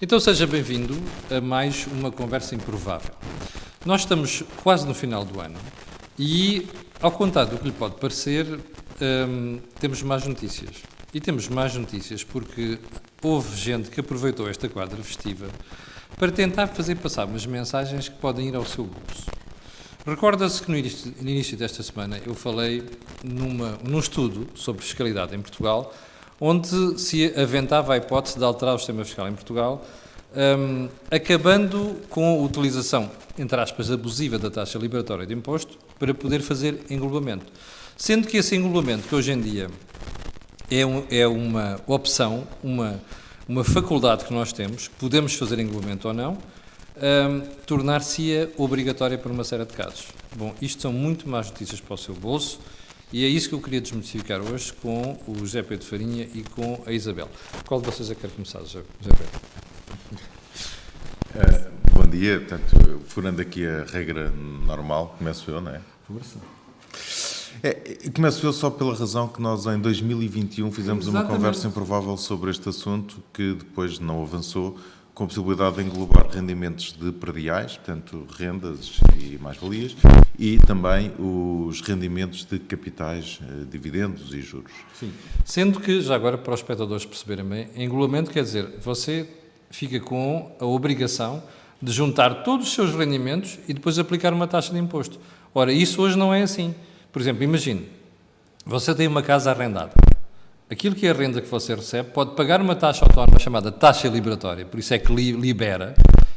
Então seja bem-vindo a mais uma conversa improvável. Nós estamos quase no final do ano e, ao contrário do que lhe pode parecer, temos más notícias. E temos más notícias porque houve gente que aproveitou esta quadra festiva para tentar fazer passar umas mensagens que podem ir ao seu bolso. Recorda-se que no início desta semana eu falei num estudo sobre fiscalidade em Portugal, onde se aventava a hipótese de alterar o sistema fiscal em Portugal, acabando com a utilização, entre aspas, abusiva da taxa liberatória de imposto para poder fazer englobamento. Sendo que esse englobamento, que hoje em dia é uma opção, uma faculdade que nós temos, podemos fazer englobamento ou não, tornar-se-ia obrigatória para uma série de casos. Bom, isto são muito más notícias para o seu bolso e é isso que eu queria desmistificar hoje com o José Pedro Farinha e com a Isabel. Qual de vocês é que quer começar, José Pedro? Bom dia, portanto, furando aqui a regra normal, começo eu, não é? Começo eu só pela razão que nós em 2021 fizemos uma conversa improvável sobre este assunto que depois não avançou, com a possibilidade de englobar rendimentos de prediais, portanto, rendas e mais-valias, e também os rendimentos de capitais, dividendos e juros. Sim. Sendo que, já agora, para os espectadores perceberem bem, englobamento quer dizer, você fica com a obrigação de juntar todos os seus rendimentos e depois aplicar uma taxa de imposto. Ora, isso hoje não é assim. Por exemplo, imagine, você tem uma casa arrendada. Aquilo que é a renda que você recebe pode pagar uma taxa autónoma chamada taxa liberatória, por isso é que libera,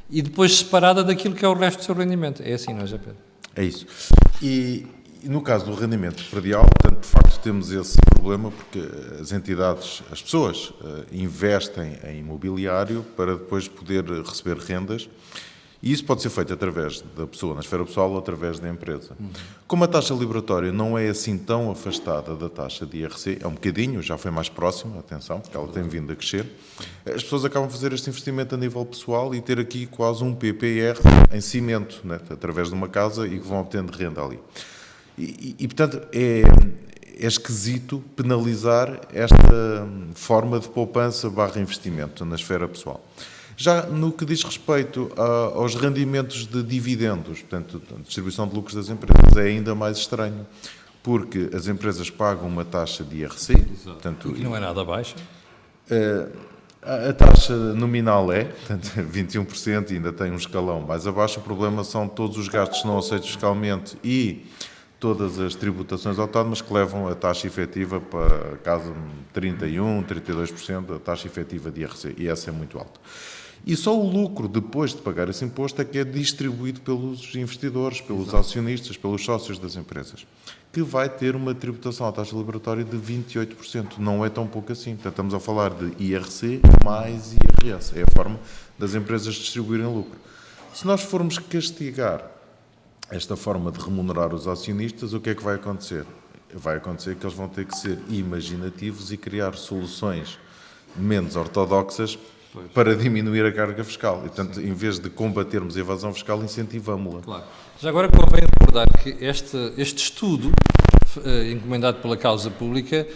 e depois separada daquilo que é o resto do seu rendimento. É assim, não é, José Pedro? É isso. E no caso do rendimento predial, portanto, de facto temos esse problema porque as entidades, as pessoas, investem em imobiliário para depois poder receber rendas. E isso pode ser feito através da pessoa, na esfera pessoal, ou através da empresa. Como a taxa liberatória não é assim tão afastada da taxa de IRC, é um bocadinho, já foi mais próxima, atenção, porque ela tem vindo a crescer, as pessoas acabam a fazer este investimento a nível pessoal e ter aqui quase um PPR em cimento, né, através de uma casa e que vão obtendo renda ali. E portanto, é esquisito penalizar esta forma de poupança / investimento na esfera pessoal. Já no que diz respeito aos rendimentos de dividendos, portanto, a distribuição de lucros das empresas, é ainda mais estranho, porque as empresas pagam uma taxa de IRC, portanto, e que não é nada baixa. A taxa nominal é, portanto, 21% e ainda tem um escalão mais abaixo. O problema são todos os gastos não aceitos fiscalmente e todas as tributações autónomas que levam a taxa efetiva para casa 31%, 32% a taxa efetiva de IRC, e essa é muito alta. E só o lucro, depois de pagar esse imposto, é que é distribuído pelos investidores, pelos acionistas, pelos sócios das empresas, que vai ter uma tributação à taxa liberatória de 28%. Não é tão pouco assim. Portanto, estamos a falar de IRC mais IRS. É a forma das empresas distribuírem lucro. Se nós formos castigar esta forma de remunerar os acionistas, o que é que vai acontecer? Vai acontecer que eles vão ter que ser imaginativos e criar soluções menos ortodoxas para diminuir a carga fiscal. E, portanto, em vez de combatermos a evasão fiscal, incentivamos-la. Claro. Já agora convém recordar que este estudo, encomendado pela causa pública,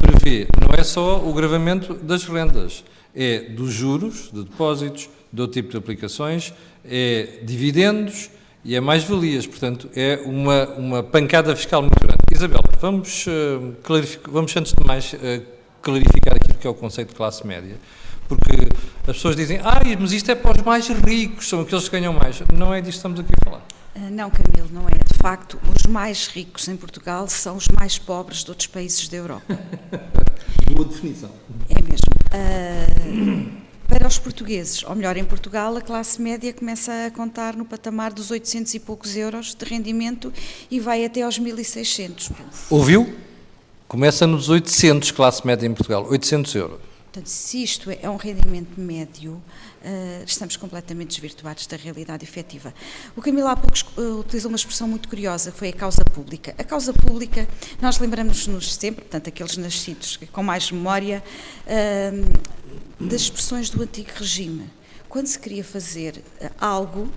prevê, não é só o gravamento das rendas, é dos juros, de depósitos, do tipo de aplicações, é dividendos e é mais-valias. Portanto, é uma pancada fiscal muito grande. Isabel, vamos antes de mais clarificar aquilo que é o conceito de classe média. Porque as pessoas dizem, mas isto é para os mais ricos, são aqueles que ganham mais. Não é disto que estamos aqui a falar. Não, Camilo, não é. De facto, os mais ricos em Portugal são os mais pobres de outros países da Europa. Boa definição. É mesmo. Para os portugueses, ou melhor, em Portugal, a classe média começa a contar no patamar dos 800 e poucos euros de rendimento e vai até aos 1.600. Ouviu? Começa nos 800, classe média em Portugal, 800 euros. Portanto, se isto é um rendimento médio, estamos completamente desvirtuados da realidade efetiva. O Camilo há pouco utilizou uma expressão muito curiosa, que foi a causa pública. A causa pública, nós lembramos-nos sempre, portanto, aqueles nascidos com mais memória, das expressões do antigo regime. Quando se queria fazer algo,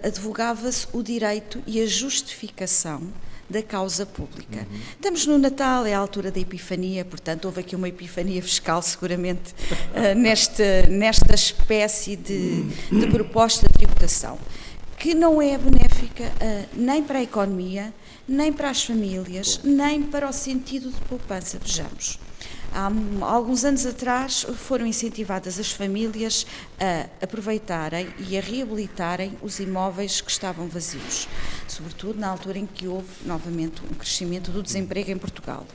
advogava-se o direito e a justificação da causa pública. Estamos no Natal, é a altura da Epifania, portanto, houve aqui uma epifania fiscal, seguramente, nesta espécie de proposta de tributação, que não é benéfica nem para a economia, nem para as famílias, nem para o sentido de poupança. Vejamos. Há alguns anos atrás foram incentivadas as famílias a aproveitarem e a reabilitarem os imóveis que estavam vazios, sobretudo na altura em que houve novamente um crescimento do desemprego em Portugal.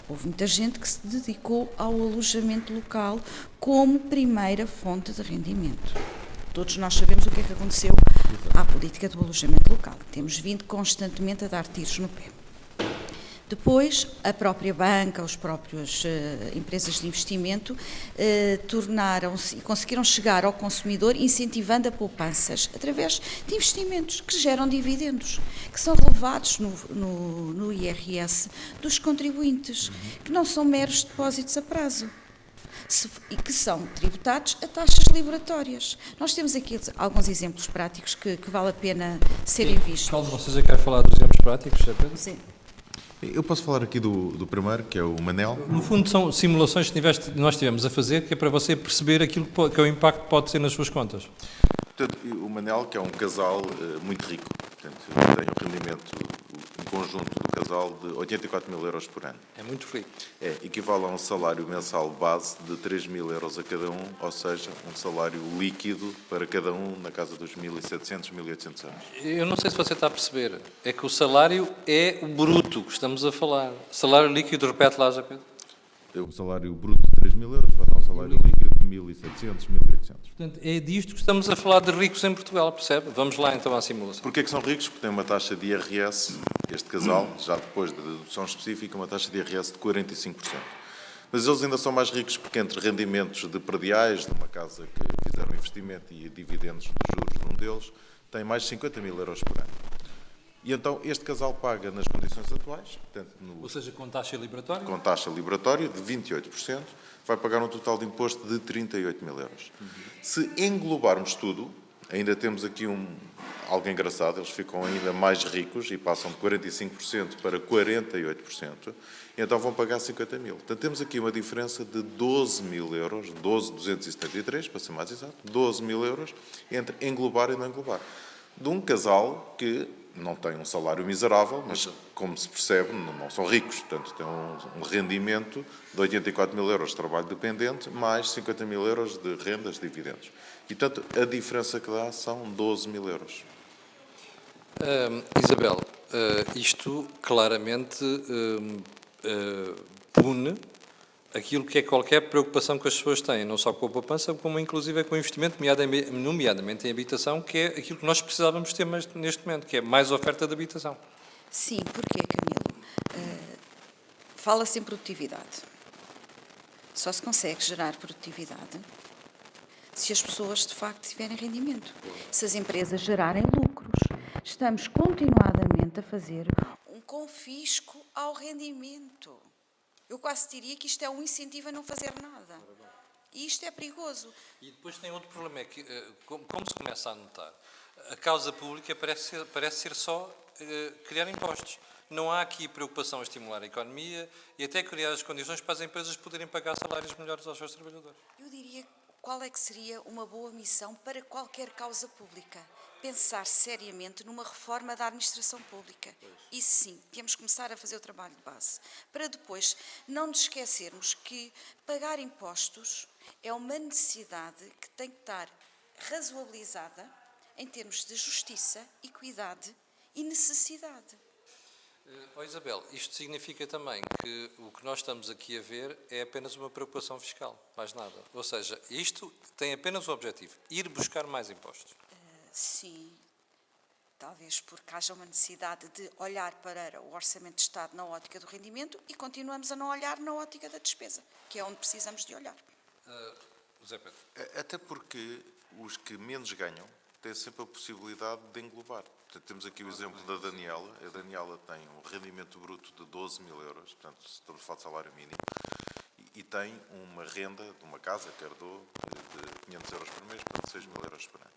Houve muita gente que se dedicou ao alojamento local como primeira fonte de rendimento. Todos nós sabemos o que é que aconteceu à política do alojamento local. Temos vindo constantemente a dar tiros no pé. Depois, a própria banca, as próprias empresas de investimento tornaram-se e conseguiram chegar ao consumidor incentivando a poupanças através de investimentos que geram dividendos, que são relevados no IRS dos contribuintes, que não são meros depósitos a prazo. E que são tributados a taxas liberatórias. Nós temos aqui alguns exemplos práticos que vale a pena serem vistos. Qual de vocês é que quer falar dos exemplos práticos, José Pedro? Sim. Eu posso falar aqui do primeiro, que é o Manel. No fundo, são simulações que nós estivemos a fazer, que é para você perceber aquilo que é o impacto que pode ser nas suas contas. Portanto, o Manel, que é um casal muito rico, portanto, tem um rendimento em conjunto do casal de 84 mil euros por ano. É muito rico. Equivale a um salário mensal base de 3 mil euros a cada um, ou seja, um salário líquido para cada um na casa dos 1.700, 1.800 euros. Eu não sei se você está a perceber. É que o salário é o bruto que estamos a falar. Salário líquido, repete lá, José Pedro. O salário bruto de 3 mil euros vai dar um salário líquido de 1.700, 1.800. Portanto, é disto que estamos a falar de ricos em Portugal, percebe? Vamos lá então à simulação. Porquê que são ricos? Porque têm uma taxa de IRS, este casal, já depois da dedução específica, uma taxa de IRS de 45%. Mas eles ainda são mais ricos porque entre rendimentos de prediais, de uma casa que fizeram investimento e dividendos de juros de um deles, têm mais de 50 mil euros por ano. E então este casal paga nas condições atuais, portanto, Ou seja, com taxa liberatória? com taxa liberatória de 28%, vai pagar um total de imposto de 38 mil euros. Se englobarmos tudo, ainda temos aqui algo engraçado, eles ficam ainda mais ricos e passam de 45% para 48%, e então vão pagar 50 mil. Portanto, temos aqui uma diferença de 12 mil euros, 12.273, para ser mais exato, 12 mil euros, entre englobar e não englobar. De um casal que não tem um salário miserável, mas, como se percebe, não são ricos. Portanto, têm um rendimento de 84 mil euros de trabalho dependente, mais 50 mil euros de rendas, de dividendos. E, portanto, a diferença que dá são 12 mil euros. Isabel, isto claramente pune aquilo que é qualquer preocupação que as pessoas têm, não só com a poupança, como inclusive com o investimento, nomeadamente em habitação, que é aquilo que nós precisávamos ter neste momento, que é mais oferta de habitação. Sim, porquê, Camilo? Fala-se em produtividade. Só se consegue gerar produtividade se as pessoas, de facto, tiverem rendimento. Se as empresas gerarem lucros. Estamos continuadamente a fazer um confisco ao rendimento. Eu quase diria que isto é um incentivo a não fazer nada. E isto é perigoso. E depois tem outro problema, é que, como se começa a notar, a causa pública parece ser só criar impostos. Não há aqui preocupação em estimular a economia e até criar as condições para as empresas poderem pagar salários melhores aos seus trabalhadores. Eu diria qual é que seria uma boa missão para qualquer causa pública. Pensar seriamente numa reforma da administração pública. Isso sim, temos que começar a fazer o trabalho de base. Para depois não nos esquecermos que pagar impostos é uma necessidade que tem que estar razoabilizada em termos de justiça, equidade e necessidade. Isabel, isto significa também que o que nós estamos aqui a ver é apenas uma preocupação fiscal, mais nada. Ou seja, isto tem apenas o objetivo, ir buscar mais impostos. Sim, talvez porque haja uma necessidade de olhar para o Orçamento de Estado na ótica do rendimento e continuamos a não olhar na ótica da despesa, que é onde precisamos de olhar. José Pedro. Até porque os que menos ganham têm sempre a possibilidade de englobar. Portanto, temos aqui o exemplo da Daniela. A Daniela tem um rendimento bruto de 12 mil euros, portanto, estamos a falar de salário mínimo, e tem uma renda de uma casa que herdou de 500 euros por mês, portanto, 6 mil euros por ano.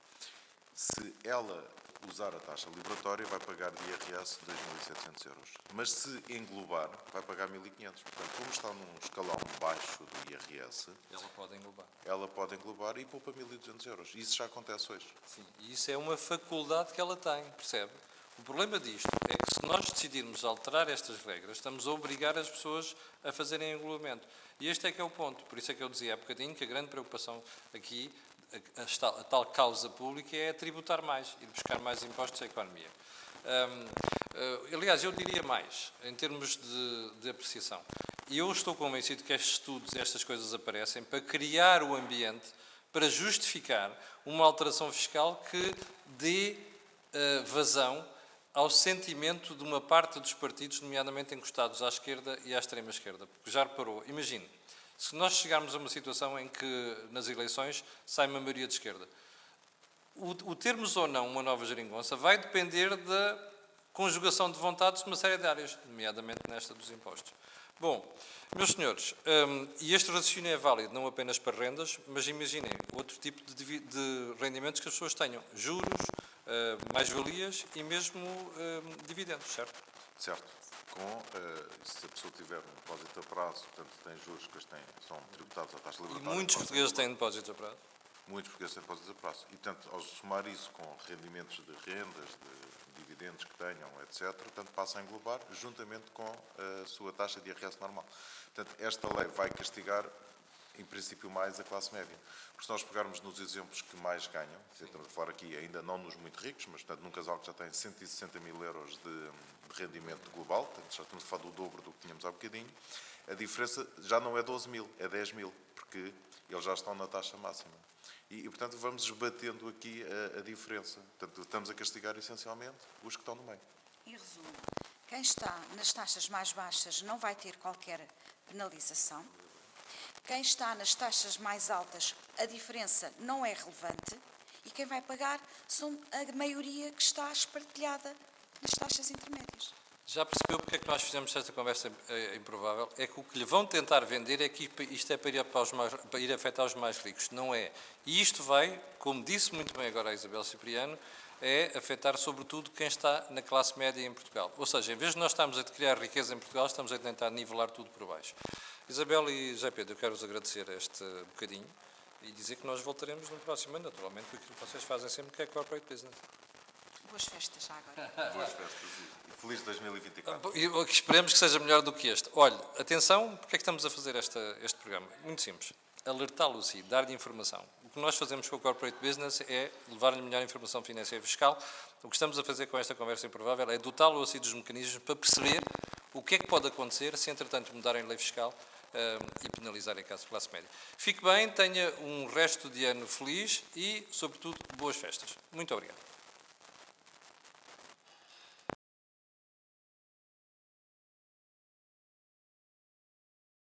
Se ela usar a taxa liberatória, vai pagar de IRS 2.700 euros. Mas se englobar, vai pagar 1.500. Portanto, como está num escalão baixo do IRS, ela pode englobar e poupa 1.200 euros. Isso já acontece hoje. Sim, e isso é uma faculdade que ela tem, percebe? O problema disto é que se nós decidirmos alterar estas regras, estamos a obrigar as pessoas a fazerem englobamento. E este é que é o ponto. Por isso é que eu dizia há bocadinho que a grande preocupação aqui, a tal causa pública, é tributar mais e buscar mais impostos à economia. Aliás, eu diria mais, em termos de apreciação. E eu estou convencido que estes estudos, estas coisas aparecem para criar o ambiente, para justificar uma alteração fiscal que dê vazão ao sentimento de uma parte dos partidos, nomeadamente encostados à esquerda e à extrema-esquerda. Porque já reparou, imagine, se nós chegarmos a uma situação em que nas eleições sai uma maioria de esquerda, o termos ou não uma nova geringonça vai depender da conjugação de vontades de uma série de áreas, nomeadamente nesta dos impostos. Bom, meus senhores, e este raciocínio é válido não apenas para rendas, mas imaginem outro tipo de rendimentos que as pessoas tenham, juros, mais-valias e mesmo dividendos, certo? Certo. Se a pessoa tiver um depósito a prazo, portanto tem juros que são tributados à taxa E liberatória. muitos portugueses têm depósitos a prazo. Muitos portugueses têm depósitos a prazo. E, portanto, ao somar isso com rendimentos de rendas, de dividendos que tenham, etc., portanto, passa a englobar juntamente com a sua taxa de IRS normal. Portanto, esta lei vai castigar, em princípio, mais a classe média. Porque se nós pegarmos nos exemplos que mais ganham, estamos a falar aqui ainda não nos muito ricos, mas, portanto, num casal que já tem 160 mil euros de rendimento global, portanto, já estamos a falar do dobro do que tínhamos há bocadinho, a diferença já não é 12 mil, é 10 mil, porque eles já estão na taxa máxima. E portanto, vamos esbatendo aqui a diferença. Portanto, estamos a castigar, essencialmente, os que estão no meio. Em resumo, quem está nas taxas mais baixas não vai ter qualquer penalização. Quem está nas taxas mais altas, a diferença não é relevante. E quem vai pagar são a maioria que está espartilhada nas taxas intermédias. Já percebeu porque é que nós fizemos esta conversa improvável? É que o que lhe vão tentar vender é que isto é para ir afetar os mais ricos. Não é. E isto vai, como disse muito bem agora a Isabel Cipriano, é afetar sobretudo quem está na classe média em Portugal. Ou seja, em vez de nós estarmos a criar riqueza em Portugal, estamos a tentar nivelar tudo por baixo. Isabel e José Pedro, eu quero-vos agradecer este bocadinho e dizer que nós voltaremos no próximo ano, naturalmente, com aquilo que vocês fazem sempre, que é Corporate Business. Boas festas já agora. Boas festas e feliz 2024. E esperemos que seja melhor do que este. Olhe, atenção, porque é que estamos a fazer este programa? Muito simples. Alertá-lo, sim, dar-lhe informação. O que nós fazemos com o Corporate Business é levar-lhe melhor informação financeira e fiscal. O que estamos a fazer com esta conversa improvável é dotá-lo assim dos mecanismos para perceber o que é que pode acontecer se, entretanto, mudarem a lei fiscal e penalizarem a classe média. Fique bem, tenha um resto de ano feliz e, sobretudo, boas festas. Muito obrigado.